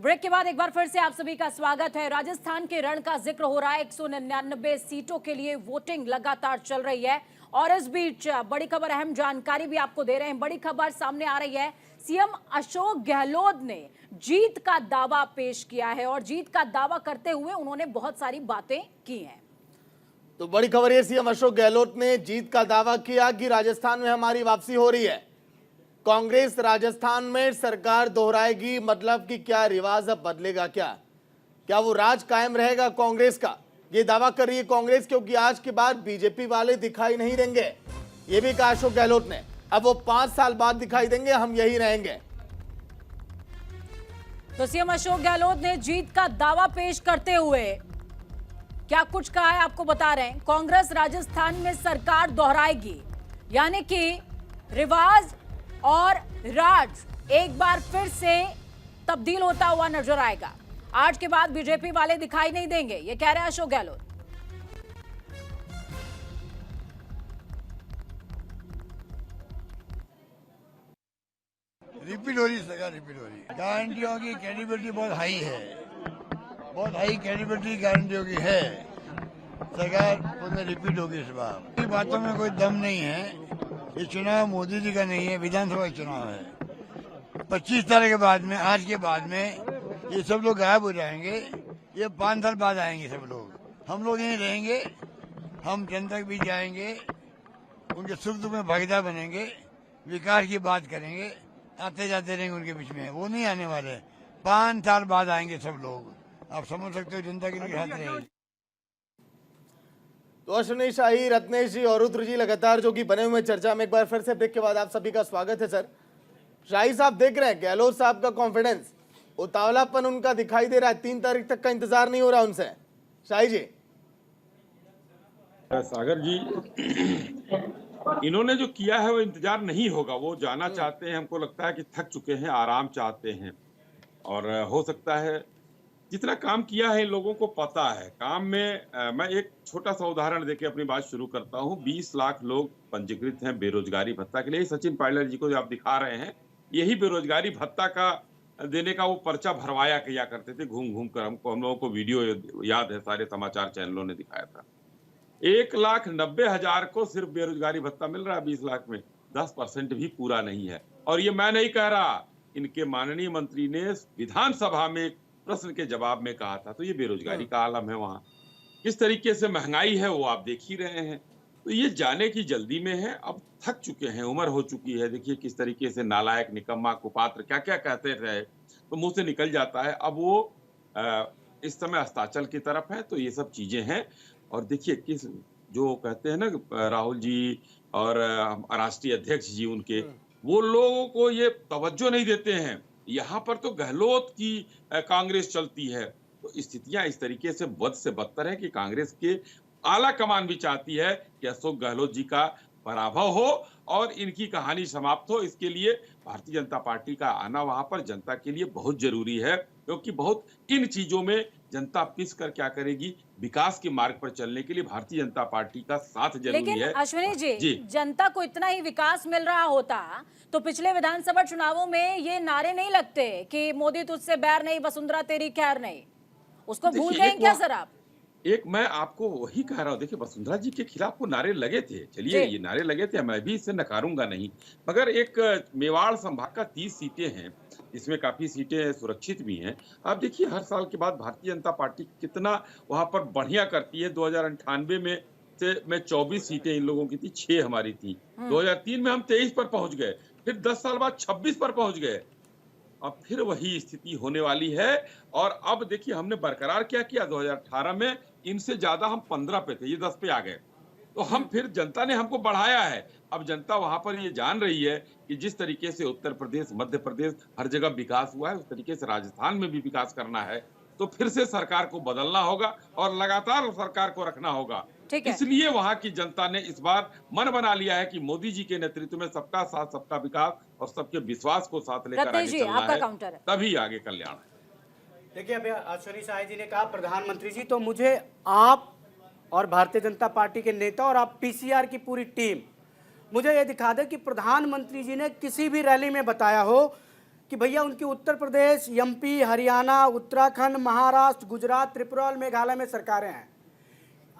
तो ब्रेक के बाद एक बार फिर से आप सभी का स्वागत है। राजस्थान के रण का जिक्र हो रहा है। 199 सीटों के लिए वोटिंग लगातार चल रही है और इस बीच बड़ी खबर, अहम जानकारी भी आपको दे रहे हैं। बड़ी खबर सामने आ रही है। सीएम अशोक गहलोत ने जीत का दावा पेश किया है और जीत का दावा करते हुए उन्होंने बहुत सारी बातें की हैं। तो बड़ी खबर है, सीएम अशोक गहलोत ने जीत का दावा किया कि राजस्थान में हमारी वापसी हो रही है। कांग्रेस राजस्थान में सरकार दोहराएगी, मतलब कि क्या रिवाज अब बदलेगा? क्या वो राज कायम रहेगा कांग्रेस का? ये दावा कर रही है कांग्रेस, क्योंकि आज के बाद बीजेपी वाले दिखाई नहीं देंगे। ये भी कहा अशोक गहलोत ने, अब वो 5 साल बाद दिखाई देंगे, हम यही रहेंगे। तो सीएम अशोक गहलोत ने जीत का दावा पेश करते हुए क्या कुछ कहा है आपको बता रहे हैं। कांग्रेस राजस्थान में सरकार दोहराएगी, यानी कि रिवाज और राज एक बार फिर से तब्दील होता हुआ नजर आएगा। आज के बाद बीजेपी वाले दिखाई नहीं देंगे, ये कह रहे हैं अशोक गहलोत। रिपीट हो रही सरकार, रिपीट हो रही। गारंटियों की क्रेडिबिलिटी बहुत हाई है, बहुत हाई क्रेडिबिलिटी गारंटियों की है। सरकार उसमें रिपीट होगी इस बार। बातों में कोई दम नहीं है। ये चुनाव मोदी जी का नहीं है, विधानसभा चुनाव है। 25 तारीख के बाद में, आज के बाद में ये सब लोग गायब हो जाएंगे। ये 5 साल बाद आएंगे सब लोग। हम लोग यहीं रहेंगे, हम जनता के बीच जाएंगे, उनके सुख दुख में भागीदार बनेंगे, विकास की बात करेंगे, आते जाते रहेंगे उनके बीच में। वो नहीं आने वाले, 5 साल बाद आएंगे सब लोग। आप समझ सकते हो जनता की निगरानी रहेगी। तो अश्विनी शाही, रत्नेश जी और रुद्र जी लगातार जो कि बने हुए चर्चा में, एक बार फिर से ब्रेक के बाद आप सभी का स्वागत है। सर, शाही साहब देख रहे हैं गहलोत साहब का कॉन्फिडेंस, उतावलापन उनका दिखाई दे रहा है। 3 तारीख तक का इंतजार नहीं हो रहा उनसे। शाही जी। सागर जी, इन्होंने जो किया है वो इंतजार नहीं होगा। वो जाना चाहते हैं, हमको लगता है कि थक चुके हैं, आराम चाहते हैं। और हो सकता है जितना काम किया है इन लोगों को पता है काम में। मैं एक छोटा सा उदाहरण देके अपनी बात शुरू करता हूँ। 20 लाख लोग पंजीकृत हैं बेरोजगारी भत्ता के लिए। सचिन पायलट जी को जो आप दिखा रहे हैं, यही बेरोजगारी भत्ता का देने का वो पर्चा भरवाया किया करते थे घूम घूम कर। हम लोगों को वीडियो याद है, सारे समाचार चैनलों ने दिखाया था। 1,90,000 को सिर्फ बेरोजगारी भत्ता मिल रहा है 20 लाख में। 10% भी पूरा नहीं है। और ये मैं नहीं कह रहा, इनके माननीय मंत्री ने विधानसभा में प्रश्न के जवाब में कहा था। तो ये बेरोजगारी का आलम है वहां। किस तरीके से महंगाई है वो आप देख ही रहे हैं। तो ये जाने की जल्दी में है, अब थक चुके हैं, उम्र हो चुकी है। देखिए किस तरीके से नालायक, निकम्मा, कुपात्र क्या क्या कहते रहे, तो मुंह से निकल जाता है। अब वो इस समय अस्ताचल की तरफ है। तो ये सब चीजें हैं। और देखिए किस जो कहते हैं ना राहुल जी और राष्ट्रीय अध्यक्ष जी उनके, वो लोगों को ये तवज्जो नहीं देते हैं। यहाँ पर तो गहलोत की कांग्रेस चलती है। तो स्थितियां इस तरीके से बद से बदतर है कि कांग्रेस के आला कमान भी चाहती है कि अशोक गहलोत जी का पराभव हो और इनकी कहानी समाप्त हो। इसके लिए भारतीय जनता पार्टी का आना वहां पर जनता के लिए बहुत जरूरी है, क्योंकि बहुत इन चीजों में जनता पिस कर क्या करेगी, विकास के मार्ग पर चलने के लिए भारतीय जनता पार्टी का साथ जरूरी है। लेकिन अश्विनी जी, जनता को इतना ही विकास मिल रहा होता तो पिछले विधानसभा चुनावों में ये नारे नहीं लगते कि मोदी तुझसे बैर नहीं, वसुंधरा तेरी खैर नहीं। उसको भूल गए क्या सर आप? एक मैं आपको वही कह रहा हूँ। देखिए वसुंधरा जी के खिलाफ वो नारे लगे थे, चलिए ये नारे लगे थे, मैं भी इसे नकारूंगा नहीं। मगर एक मेवाड़ संभाग का 30 सीटें हैं, इसमें काफी सीटें सुरक्षित भी हैं। आप देखिए हर साल के बाद भारतीय जनता पार्टी कितना वहां पर बढ़िया करती है। 2098 में से में 24 सीटें इन लोगों की थी, 6 हमारी थी। 2003 में हम 23 पर पहुंच गए, फिर 10 साल बाद 26 पर पहुंच गए। अब फिर वही स्थिति होने वाली है। और अब देखिए हमने बरकरार क्या किया, 2018 में इनसे ज्यादा हम 15 पे थे, ये 10 पे आ गए। तो हम फिर जनता ने हमको बढ़ाया है। अब जनता वहां पर ये जान रही है कि जिस तरीके से उत्तर प्रदेश, मध्य प्रदेश हर जगह विकास हुआ है, उस तरीके से राजस्थान में भी विकास करना है। तो फिर से सरकार को बदलना होगा और लगातार सरकार को रखना होगा। इसलिए वहां की जनता ने इस बार मन बना लिया है कि मोदी जी के नेतृत्व में सबका साथ, सबका विकास और सबके विश्वास को साथ लेकर आगे चलना है, तभी आगे कल्याण है। देखिए अभी अश्विनी शाही जी ने कहा प्रधानमंत्री जी, तो मुझे आप और भारतीय जनता पार्टी के नेता और आप पीसीआर की पूरी टीम मुझे ये दिखा दे कि प्रधानमंत्री जी ने किसी भी रैली में बताया हो कि भैया उनकी उत्तर प्रदेश, एमपी, हरियाणा, उत्तराखंड, महाराष्ट्र, गुजरात, त्रिपुरा और मेघालय में सरकारें हैं।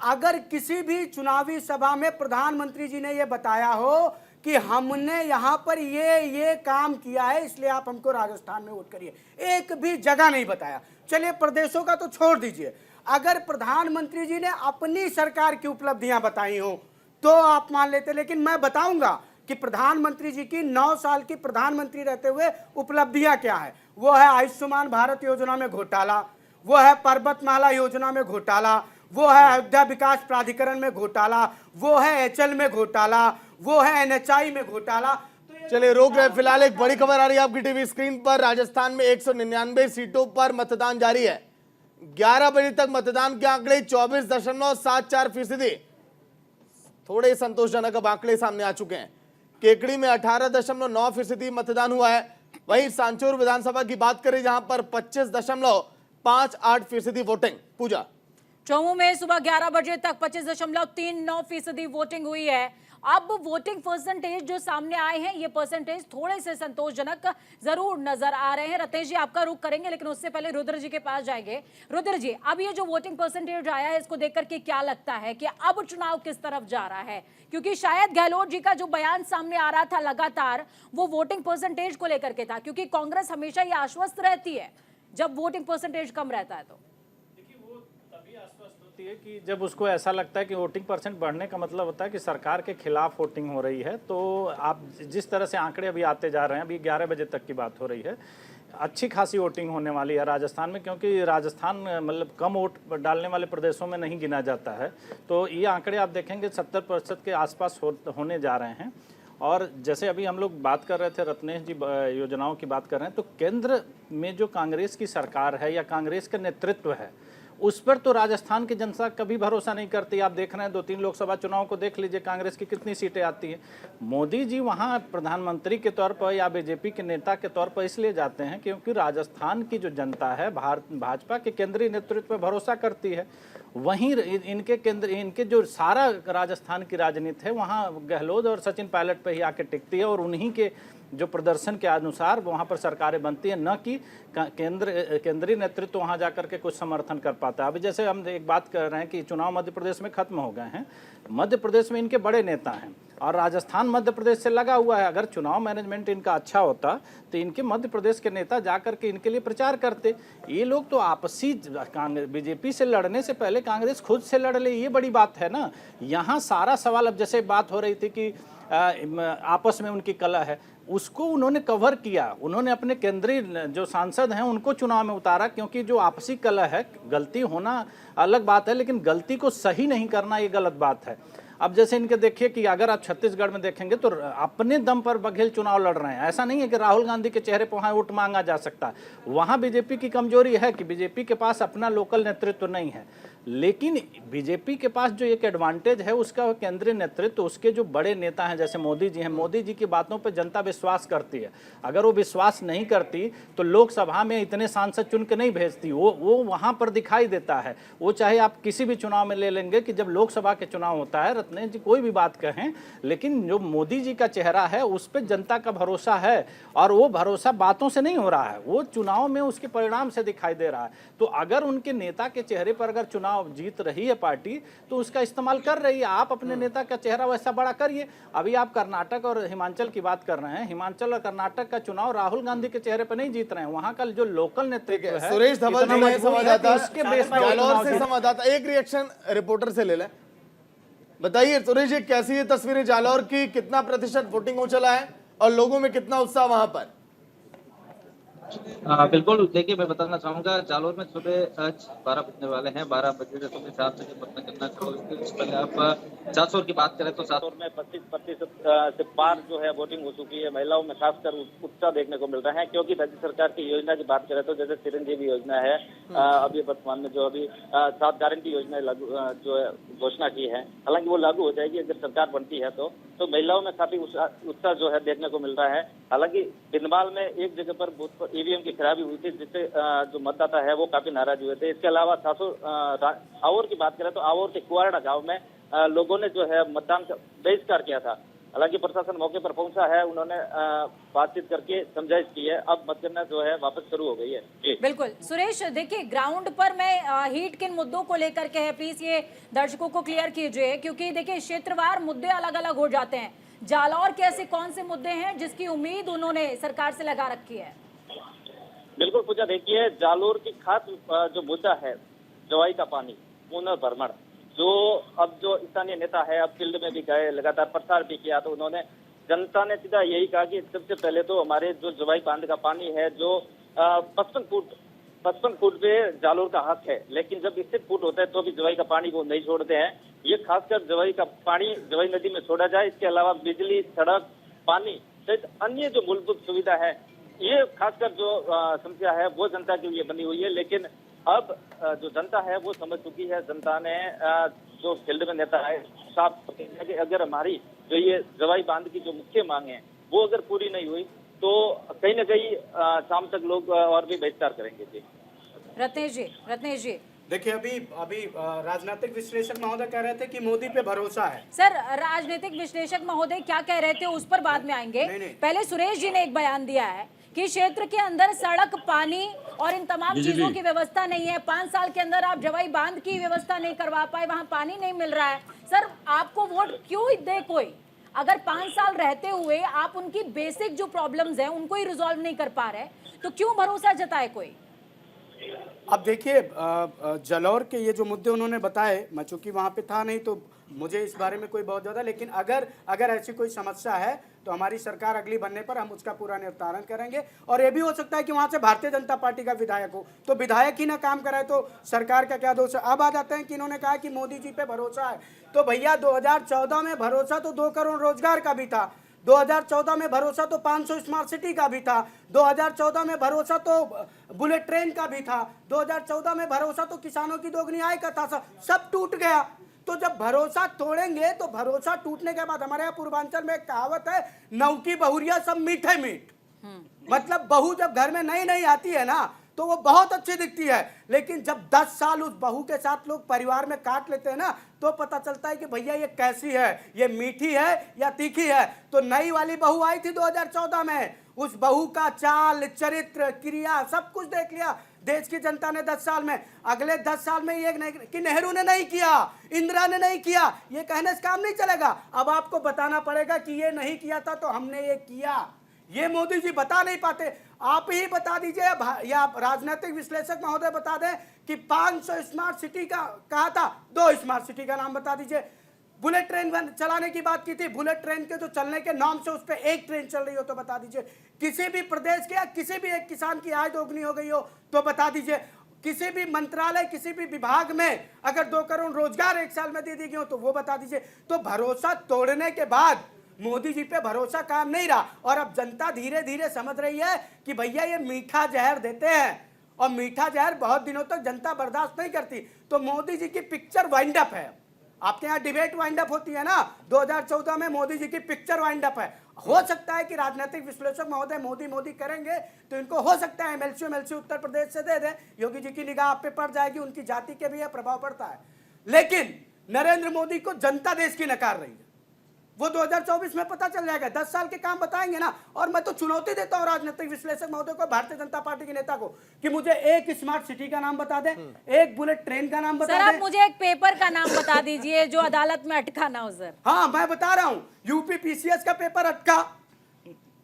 अगर किसी भी चुनावी सभा में प्रधानमंत्री जी ने यह बताया हो कि हमने यहाँ पर ये काम किया है इसलिए आप हमको राजस्थान में वोट करिए, एक भी जगह नहीं बताया। चलिए प्रदेशों का तो छोड़ दीजिए, अगर प्रधानमंत्री जी ने अपनी सरकार की उपलब्धियां बताई हो तो आप मान लेते, लेकिन मैं बताऊंगा कि प्रधानमंत्री जी की 9 साल की प्रधानमंत्री रहते हुए उपलब्धियां क्या है। वो है आयुष्मान भारत योजना में घोटाला, वो है पर्वतमाला योजना में घोटाला, वो है अयोध्या विकास प्राधिकरण में घोटाला, वो है एचएल में घोटाला, वो है एनएचआई में घोटाला। चलिए रोक रहे, फिलहाल एक बड़ी खबर आ रही है आपकी टीवी स्क्रीन पर। राजस्थान में 199 सीटों पर मतदान जारी है। 11 बजे तक मतदान के आंकड़े 24.74%। थोड़े संतोषजनक अब आंकड़े सामने आ चुके हैं। केकड़ी में 18.9% मतदान हुआ है। वहीं सांचौर विधानसभा की बात करें जहां पर 25.58% वोटिंग। पूजा, चौमू में सुबह 11 बजे तक 25.39% वोटिंग हुई है। अब वोटिंग परसेंटेज जो सामने आए हैं, ये परसेंटेज थोड़े से संतोषजनक जरूर नजर आ रहे हैं। रतेश जी आपका रुख करेंगे, लेकिन उससे पहले रुद्र जी के पास जाएंगे। रुद्र जी, अब ये जो वोटिंग परसेंटेज आया है, इसको देख करके क्या लगता है कि अब चुनाव किस तरफ जा रहा है? क्योंकि शायद गहलोत जी का जो बयान सामने आ रहा था लगातार, वो वोटिंग परसेंटेज को लेकर के था, क्योंकि कांग्रेस हमेशा ये आश्वस्त रहती है जब वोटिंग परसेंटेज कम रहता है। तो है कि जब उसको ऐसा लगता है कि वोटिंग परसेंट बढ़ने का मतलब होता है कि सरकार के खिलाफ वोटिंग हो रही है। तो आप जिस तरह से आंकड़े अभी आते जा रहे हैं, अभी 11 बजे तक की बात हो रही है, अच्छी खासी वोटिंग होने वाली है राजस्थान में, क्योंकि राजस्थान मतलब कम वोट डालने वाले प्रदेशों में नहीं गिना जाता है। तो ये आंकड़े आप देखेंगे 70% के आसपास होने जा रहे हैं। और जैसे अभी हम लोग बात कर रहे थे, रत्नेश जी योजनाओं की बात कर रहे हैं, तो केंद्र में जो कांग्रेस की सरकार है या कांग्रेस का नेतृत्व है, उस पर तो राजस्थान की जनता कभी भरोसा नहीं करती। आप देख रहे हैं 2-3 लोकसभा चुनाव को देख लीजिए, कांग्रेस की कितनी सीटें आती हैं। मोदी जी वहाँ प्रधानमंत्री के तौर पर या बीजेपी के नेता के तौर पर इसलिए जाते हैं क्योंकि राजस्थान की जो जनता है भाजपा के केंद्रीय नेतृत्व पर भरोसा करती है। वहीं इनके जो सारा राजस्थान की राजनीति है वहाँ गहलोत और सचिन पायलट पर ही आके टिकती है, और उन्हीं के जो प्रदर्शन के अनुसार वहाँ पर सरकारें बनती हैं, न कि केंद्रीय नेतृत्व वहाँ जाकर के कुछ समर्थन कर पाता है। अभी जैसे हम एक बात कर रहे हैं कि चुनाव मध्य प्रदेश में खत्म हो गए हैं, मध्य प्रदेश में इनके बड़े नेता हैं और राजस्थान मध्य प्रदेश से लगा हुआ है। अगर चुनाव मैनेजमेंट इनका अच्छा होता तो इनके मध्य प्रदेश के नेता जाकर के इनके लिए प्रचार करते। ये लोग तो आपसी बीजेपी से लड़ने से पहले कांग्रेस खुद से लड़ ले, ये बड़ी बात है ना। यहाँ सारा सवाल, अब जैसे बात हो रही थी कि आपस में उनकी कलह है, उसको उन्होंने कवर किया। उन्होंने अपने केंद्रीय जो सांसद हैं उनको चुनाव में उतारा, क्योंकि जो आपसी कलह है, गलती होना अलग बात है लेकिन गलती को सही नहीं करना ये गलत बात है। अब जैसे इनके देखिए कि अगर आप छत्तीसगढ़ में देखेंगे तो अपने दम पर बघेल चुनाव लड़ रहे हैं। ऐसा नहीं है कि राहुल गांधी के चेहरे पर वहाँ वोट मांगा जा सकता है। वहाँ बीजेपी की कमजोरी है कि बीजेपी के पास अपना लोकल नेतृत्व नहीं है, लेकिन बीजेपी के पास जो एक एडवांटेज है उसका केंद्रीय नेतृत्व, उसके जो बड़े नेता हैं जैसे मोदी जी हैं, मोदी जी की बातों पर जनता विश्वास करती है। अगर वो विश्वास नहीं करती तो लोकसभा में इतने सांसद चुन के नहीं भेजती, वो वहाँ पर दिखाई देता है। वो चाहे आप किसी भी चुनाव में ले लेंगे कि जब लोकसभा के चुनाव होता है, रत्नेश जी कोई भी बात कहें, लेकिन जो मोदी जी का चेहरा है उस पर जनता का भरोसा है, और वो भरोसा बातों से नहीं हो रहा है, वो चुनाव में उसके परिणाम से दिखाई दे रहा है। तो अगर उनके नेता के चेहरे पर अगर चुनाव जीत रही है पार्टी तो उसका इस्तेमाल कर रही है। आप अपने नेता का चेहरा वैसा बड़ा करिए। अभी आप कर्नाटक और हिमाचल की बात कर रहे हैं, हिमाचल और कर्नाटक का चुनाव राहुल गांधी के चेहरे पर नहीं जीत रहे हैं, वहां का जो लोकल नेतृत्व है। सुरेश धवल जी ने संवाददाता, उसके बेस पर जालौर से संवाददाता, एक रिएक्शन रिपोर्टर से ले लें। बताइए सुरेश जी, कैसी है तस्वीरें जालौर की? कितना प्रतिशत वोटिंग हो चला है और लोगों में कितना उत्साह वहां पर? बिल्कुल, देखिए मैं बताना चाहूंगा, जालौर में सुबह 12 बजने वाले हैं। 12 बजे से सुबह 7 बजे मतदान करना चाहोगे। इससे पहले आप सांसौर की बात करें तो सांसौर में 25% से पार जो है वोटिंग हो चुकी है। महिलाओं में खासकर उत्साह देखने को मिल रहा है, क्योंकि राज्य सरकार की योजना की बात करें तो जैसे चिरंजीवी योजना है, अभी वर्तमान में जो अभी 7 गारंटी योजना लागू जो है घोषणा की है, हालांकि वो लागू हो जाएगी अगर सरकार बनती है तो महिलाओं में काफी उत्साह जो है देखने को मिल रहा है। हालांकि बिंदवाल में एक जगह पर बूथ पर ईवीएम की खराबी हुई थी, जिससे जो मतदाता है वो काफी नाराज हुए थे। इसके अलावा आवर की बात करें तो आवर के कुआरडा गांव में लोगों ने जो है मतदान का बहिष्कार किया था। हालांकि प्रशासन मौके पर पहुंचा है, उन्होंने बातचीत करके समझाइश की है। अब मतगणना जो है वापस शुरू हो गई है जी। बिल्कुल सुरेश, देखिए ग्राउंड पर मैं हीट किन मुद्दों को लेकर के है, प्लीज ये दर्शकों को क्लियर कीजिए, क्योंकि देखिए क्षेत्रवार मुद्दे अलग अलग हो जाते हैं। जालौर के ऐसे कौन से मुद्दे हैं जिसकी उम्मीद उन्होंने सरकार से लगा रखी है? बिल्कुल पूजा, देखिए जालोर की खास जो मुद्दा है जवाई का पानी पुनर्भ्रमण, जो अब जो स्थानीय नेता है अब फील्ड में भी गए, लगातार प्रचार भी किया, तो उन्होंने जनता ने सीधा यही कहा कि सबसे पहले तो हमारे जो जवाई बांध का पानी है जो 55 फुट पे जालोर का हक है, लेकिन जब 21 फुट होता है तो भी जवाई का पानी वो नहीं छोड़ते हैं। ये खासकर जवाई का पानी जवाई नदी में छोड़ा जाए, इसके अलावा बिजली, सड़क, पानी सहित अन्य जो मूलभूत सुविधा है, ये खासकर जो समस्या है वो जनता के लिए बनी हुई है। लेकिन अब जो जनता है वो समझ चुकी है, जनता ने जो फील्ड में नेता है साफ है कि अगर हमारी जो ये जवाई बांध की जो मुख्य मांग है वो अगर पूरी नहीं हुई तो कहीं न कहीं शाम तक लोग और भी बहिष्कार करेंगे जी। रत्नेश जी देखिए अभी राजनीतिक विश्लेषक महोदय कह रहे थे कि मोदी पे भरोसा है। सर, राजनीतिक विश्लेषक महोदय क्या कह रहे थे उस पर बाद में आएंगे। पहले सुरेश जी ने एक बयान दिया है कि क्षेत्र के अंदर सड़क, पानी और इन तमाम चीजों की व्यवस्था नहीं है। 5 साल के अंदर आप जवाई बांध की व्यवस्था नहीं करवा पाए, वहां पानी नहीं मिल रहा है। सर, आपको वोट क्यों दे कोई, अगर 5 साल रहते हुए आप उनकी बेसिक जो प्रॉब्लम्स हैं उनको ही रिजॉल्व नहीं कर पा रहे, तो क्यों भरोसा जताए कोई? अब देखिए जालौर के ये जो मुद्दे उन्होंने बताए, मैं चूंकि वहाँ पे था नहीं तो मुझे इस बारे में कोई बहुत ज़्यादा, लेकिन अगर ऐसी कोई समस्या है तो हमारी सरकार अगली बनने पर हम उसका पूरा निस्तारण करेंगे। और ये भी हो सकता है कि वहाँ से भारतीय जनता पार्टी का विधायक हो, तो विधायक ही ना काम कराए तो सरकार का क्या दोष है। अब आ जाते हैं कि इन्होंने कहा कि मोदी जी पे भरोसा है, तो भैया 2014 में भरोसा तो 2 करोड़ रोजगार का भी था, 2014 में भरोसा तो 500 स्मार्ट सिटी का भी था, 2014 में भरोसा तो बुलेट ट्रेन का भी था, 2014 में भरोसा तो किसानों की दोगुनी आय का था, सब टूट गया। तो जब भरोसा तोड़ेंगे तो भरोसा टूटने के बाद, हमारे यहाँ पूर्वांचल में एक कहावत है, नौकी बहुरिया सब मीठे मीठ, मतलब बहू जब घर में नई आती है ना तो वो बहुत अच्छी दिखती है, लेकिन जब 10 साल उस बहू के साथ लोग परिवार में काट लेते हैं ना तो पता चलता है कि भैया ये कैसी है, ये मीठी है या तीखी है। तो नई वाली बहू आई थी 2014 में, उस बहू का चाल, चरित्र, क्रिया सब कुछ देख लिया देश की जनता ने 10 साल में। अगले 10 साल में ये नहीं कि नेहरू ने नहीं किया, इंदिरा ने नहीं किया, ये कहने से काम नहीं चलेगा। अब आपको बताना पड़ेगा कि ये नहीं किया था तो हमने ये किया। ये मोदी जी बता नहीं पाते, आप ही बता दीजिए या राजनीतिक विश्लेषक महोदय बता दें कि 500 स्मार्ट सिटी का कहा था, 2 स्मार्ट सिटी का नाम बता दीजिए। बुलेट ट्रेन चलाने की बात की थी, बुलेट ट्रेन के जो चलने के नाम से उस पर 1 ट्रेन चल रही हो तो बता दीजिए। किसी भी प्रदेश के या किसी भी एक किसान की आय दोगुनी हो गई हो तो बता दीजिए। किसी भी मंत्रालय, किसी भी विभाग में अगर 2 करोड़ रोजगार 1 साल में दे दी गई हो तो वो बता दीजिए। तो भरोसा तोड़ने के बाद मोदी जी पे भरोसा काम नहीं रहा, और अब जनता धीरे धीरे समझ रही है कि भैया ये मीठा जहर देते हैं, और मीठा जहर बहुत दिनों तक जनता बर्दाश्त नहीं करती। तो मोदी जी की पिक्चर वाइंड अप है। आपके यहाँ डिबेट वाइंड अप होती है ना, 2014 में मोदी जी की पिक्चर वाइंड अप है। हो सकता है कि राजनीतिक विश्लेषक महोदय मोदी करेंगे तो इनको हो सकता है एमएलसी उत्तर प्रदेश से दे दें, योगी जी की निगाह आप पे पड़ जाएगी, उनकी जाति के भी प्रभाव पड़ता है। लेकिन नरेंद्र मोदी को जनता देश की नकार रही है, वो 2024 में पता चल जाएगा। 10 साल के काम बताएंगे ना। और मैं तो चुनौती देता हूं राजनीतिक विश्लेषक महोदय को, भारतीय जनता पार्टी के नेता को, कि मुझे 1 स्मार्ट सिटी का नाम बता दें, 1 बुलेट ट्रेन का नाम बता दें। सर, आप मुझे एक पेपर का नाम बता दीजिए जो अदालत में अटका ना हो। सर, हाँ मैं बता रहा हूं, यूपी पीसीएस का पेपर अटका,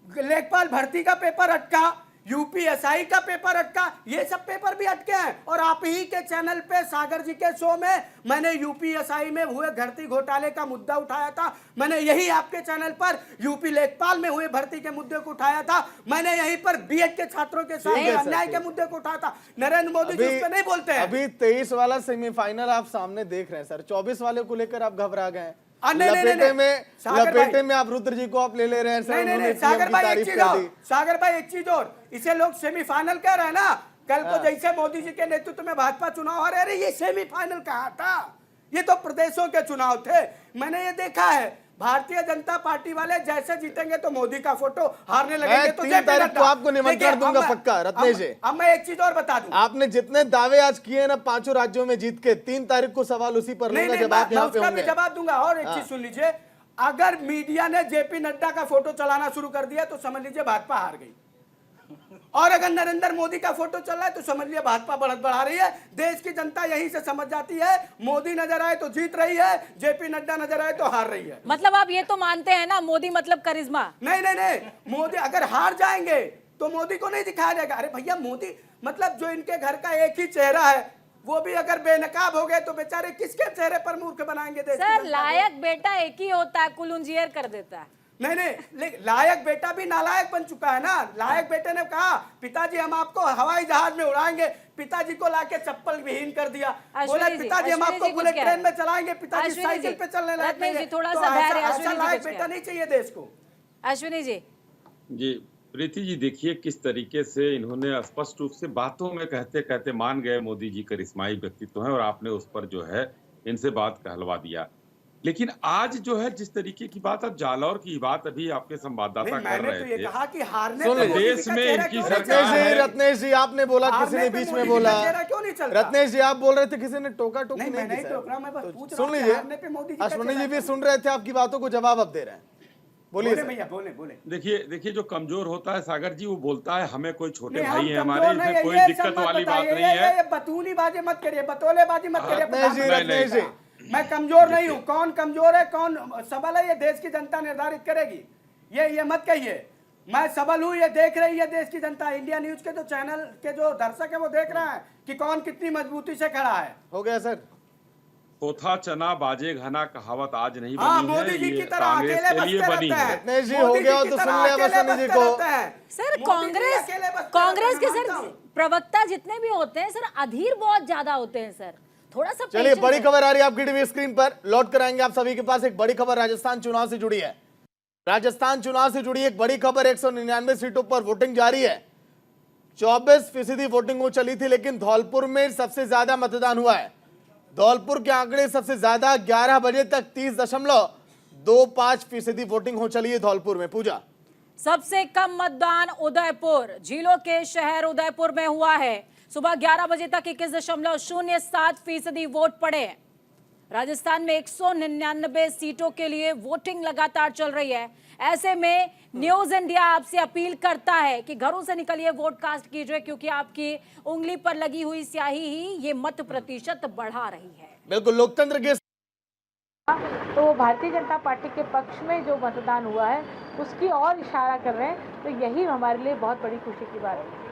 लेखपाल भर्ती का पेपर अटका, यूपीएसआई का पेपर अटका, ये सब पेपर भी अटके हैं। और आप ही के चैनल पे सागर जी के शो में मैंने यूपीएसआई में हुए भर्ती घोटाले का मुद्दा उठाया था, मैंने यही आपके चैनल पर यूपी लेखपाल में हुए भर्ती के मुद्दे को उठाया था, मैंने यहीं पर बीएड के छात्रों के साथ अन्याय के मुद्दे को उठाया था। नरेंद्र मोदी जी उस पर नहीं बोलते हैं। अभी 23 वाला सेमीफाइनल आप सामने देख रहे हैं सर, 24 वाले को लेकर आप घबरा गए हैं। लपेटे में आप रुद्र जी को आप ले रहे हैं सर। नहीं, सागर भाई एक चीज और, इसे लोग सेमीफाइनल कह रहे हैं ना। कल को जैसे मोदी जी के नेतृत्व में भाजपा चुनाव हो रहे, अरे ये सेमीफाइनल कहा था, ये तो प्रदेशों के चुनाव थे। मैंने ये देखा है, भारतीय जनता पार्टी वाले जैसे जीतेंगे तो मोदी का फोटो, हारने लगेंगे तो 3 तारीख को आपको निमंत्रण दूंगा पक्का। रत्नेश जी, अब मैं एक चीज और बता दूं, आपने जितने दावे आज किए ना 5 राज्यों में जीत के, 3 तारीख को सवाल उसी पर लूंगा जब आप यहाँ पे होंगे। जवाब दूंगा। और एक चीज सुन लीजिए, अगर मीडिया ने जेपी नड्डा का फोटो चलाना शुरू कर दिया तो समझ लीजिए भाजपा हार गई, और अगर नरेंद्र मोदी का फोटो चल रहा है तो समझ लिया भाजपा बढ़त बढ़ा रही है। देश की जनता यही से समझ जाती है, मोदी नजर आए तो जीत रही है, जेपी नड्डा नजर आए तो हार रही है। मतलब आप ये तो मानते हैं ना मोदी मतलब करिश्मा? नहीं नहीं नहीं, मोदी अगर हार जाएंगे तो मोदी को नहीं दिखाया जाएगा। अरे भैया मोदी मतलब जो इनके घर का एक ही चेहरा है वो भी अगर बेनकाब हो गए तो बेचारे किसके चेहरे पर मूर्ख बनाएंगे देश की सर जनता को? लायक बेटा एक ही होता है, कुलुंजियर कर देता है। नहीं नहीं, लायक बेटा भी नालायक बन चुका है ना। लायक बेटे ने कहा पिताजी हम आपको हवाई जहाज में उड़ाएंगे, पिताजी को लाके चप्पल विहीन कर दिया। बोले पिताजी हम आपको बुलेट ट्रेन में चलाएंगे, पिताजी साइकिल पे चलने लगे। थोड़ा सा धैर्य, ऐसा लायक बेटा नहीं चाहिए देश को। अश्विनी जी। जी प्रीति जी, देखिए किस तरीके से इन्होंने स्पष्ट रूप से बातों में कहते कहते मान गए मोदी जी करिश्माई व्यक्तित्व हैं और आपने उस पर जो है इनसे बात कहलवा दिया। लेकिन आज जो है जिस तरीके की बात, अब जालौर की बात अभी आपके संवाददाता कर रहे थे, कहा कि हारने सुन पे लीजिए, देश में इनकी सरकार रत्नेश जी आपने बोला, किसी ने बीच में बोला। क्यों नहीं चलता? रत्नेश जी आप बोल रहे थे किसी ने टोका टोकी नहीं, मैं नहीं नहीं की टोक रहा, मैं बस सर। पूछ तो रहा सुन हूं कि हारने पे लीजिए, मोदी जी का अश्विनी जी चेहरा भी क्यों सुन रहे थे, आपकी बातों को जवाब अब दे रहे हैं। बोलिए बोले सर। भैया, बोले बोले। देखिए जो कमजोर होता है सागर जी, वो बोलता है हमें कोई छोटे नहीं, भाई हम हैं कमजोर हमारे, नहीं इसमें है, कोई ये दिक्कत सब मत वाली बात बताइए, नहीं है। ये बतूली बाजी मत करिए, बतौले बाजी मत करिए। रत्नेश जी मैं कमजोर नहीं हूँ, कौन कमजोर है कौन सबल है ये देश की जनता निर्धारित करेगी। ये मत कहिए मैं सबल हूँ, ये देख रही है देश की जनता। इंडिया न्यूज के जो चैनल के जो दर्शक है वो देख रहे हैं कि कौन कितनी मजबूती से खड़ा है। हो गया सर। पोथा चना बाजे घना कहावत आज नहीं हाँ, बनी मोदी है, जी की ये तरह कांग्रेस अकेले के लिए बसते बनी रहते है। हैं। रत्नेश जी मोदी हो गया की तो तरह सुन लिया अकेले अश्विनी जी बसते को। रहते हैं। सर मोदी जी अकेले बसते कांग्रेस रहते के हैं, मैं सर मानता हूं। प्रवक्ता जितने भी होते हैं सर अधीर बहुत ज्यादा होते हैं सर, थोड़ा सा चलिए patience बड़ी है। खबर आ रही है आपकी टीवी स्क्रीन पर, लौट कर आएंगे आप सभी के पास। एक बड़ी खबर राजस्थान चुनाव से जुड़ी है। राजस्थान चुनाव से जुड़ी एक बड़ी खबर, 199 सीटों पर वोटिंग जारी है। 24% वोटिंग हो चली थी, लेकिन धौलपुर में सबसे ज्यादा मतदान हुआ है। धौलपुर के आंकड़े सबसे ज्यादा 11 बजे तक 30.25% वोटिंग हो चली है धौलपुर में। पूजा, सबसे कम मतदान उदयपुर, झीलों के शहर उदयपुर में हुआ है। सुबह 11 बजे तक 21.07% वोट पड़े हैं। राजस्थान में 199 सीटों के लिए वोटिंग लगातार चल रही है। ऐसे में न्यूज इंडिया आपसे अपील करता है कि घरों से निकलिए, वोट कास्ट कीजिए, क्योंकि आपकी उंगली पर लगी हुई स्याही ही ये मत प्रतिशत बढ़ा रही है। बिल्कुल लोकतंत्र के तो भारतीय जनता पार्टी के पक्ष में जो मतदान हुआ है उसकी और इशारा कर रहे हैं, तो यही हमारे लिए बहुत बड़ी खुशी की बात है।